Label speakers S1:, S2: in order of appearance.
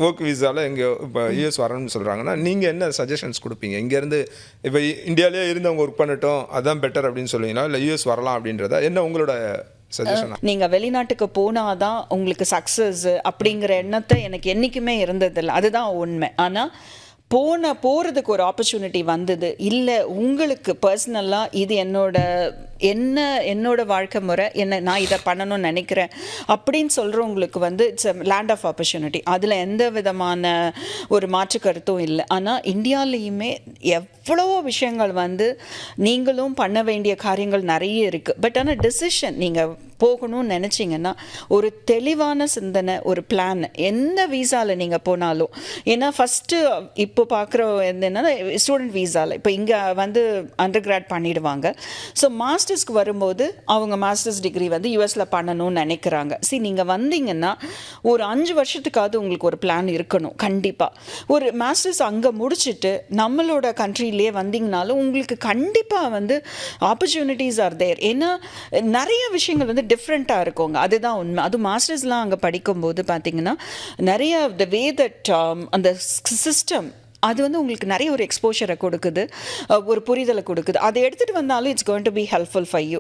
S1: Work விசாவில் இங்கே இப்போ யூஎஸ் வரணும்னு சொல்கிறாங்கன்னா நீங்கள் என்ன சஜஷன்ஸ் கொடுப்பீங்க? இங்கேருந்து இப்போ இந்தியாவிலே இருந்து அவங்க ஒர்க் பண்ணட்டும் அதுதான் பெட்டர் அப்படின்னு சொல்லுவீங்களா, இல்லை யூஎஸ் வரலாம் அப்படின்றத என்ன உங்களோட சஜஷன்?
S2: நீங்கள் வெளிநாட்டுக்கு போனாதான் உங்களுக்கு சக்ஸஸ் அப்படிங்கிற எண்ணத்தை எனக்கு என்றைக்குமே இருந்ததில்லை, அதுதான் உண்மை. ஆனால் போகிறதுக்கு ஒரு ஆப்பர்ச்சுனிட்டி வந்தது, இல்லை உங்களுக்கு பர்சனலாக இது என்னோட வாழ்க்கை முறை, நான் இதை பண்ணணும்னு நினைக்கிறேன் அப்படின்னு சொல்கிறவங்களுக்கு இட்ஸ் லேண்ட் ஆஃப் ஆப்பர்ச்சுனிட்டி. அதில் எந்த விதமான ஒரு மாற்று கருத்தும் இல்லை. ஆனால் இந்தியாவிலையுமே எவ்வளவோ விஷயங்கள் நீங்களும் பண்ண வேண்டிய காரியங்கள் நிறைய இருக்குது. பட் ஆனால் டெசிஷன் நீங்கள் போகணும்னு நினச்சிங்கன்னா ஒரு தெளிவான சிந்தனை, ஒரு பிளான், எந்த வீசாவில் நீங்கள் போனாலும். ஏன்னா ஃபஸ்ட்டு இப்போ பார்க்குற என்னென்னா ஸ்டூடெண்ட் வீசாவில் இப்போ இங்கே அண்டர் கிராட் பண்ணிடுவாங்க. ஸோ மாஸ்டர்ஸ்க்கு வரும்போது அவங்க மாஸ்டர்ஸ் டிகிரி யூஎஸில் பண்ணணும்னு நினைக்கிறாங்க. நீங்கள் வந்தீங்கன்னா ஒரு 5 வருஷத்துக்காவது உங்களுக்கு ஒரு பிளான் இருக்கணும் கண்டிப்பாக. ஒரு மாஸ்டர்ஸ் அங்கே முடிச்சுட்டு நம்மளோட கண்ட்ரிலேயே வந்தீங்கனாலும் உங்களுக்கு கண்டிப்பாக ஆப்பர்ச்சுனிட்டிஸ் ஆர் தேர். ஏன்னா நிறைய விஷயங்கள் டிஃப்ரெண்ட்டாக இருக்குங்க, அதுதான் உண்மை. அது மாஸ்டர்ஸ்லாம் அங்கே படிக்கும்போது பார்த்தீங்கன்னா நிறைய த வே தட் அந்த சிஸ்டம் அது உங்களுக்கு நிறைய ஒரு எக்ஸ்போஷரை கொடுக்குது, ஒரு புரிதலை கொடுக்குது. அதை எடுத்துகிட்டு வந்தாலும் it's going to be helpful for you.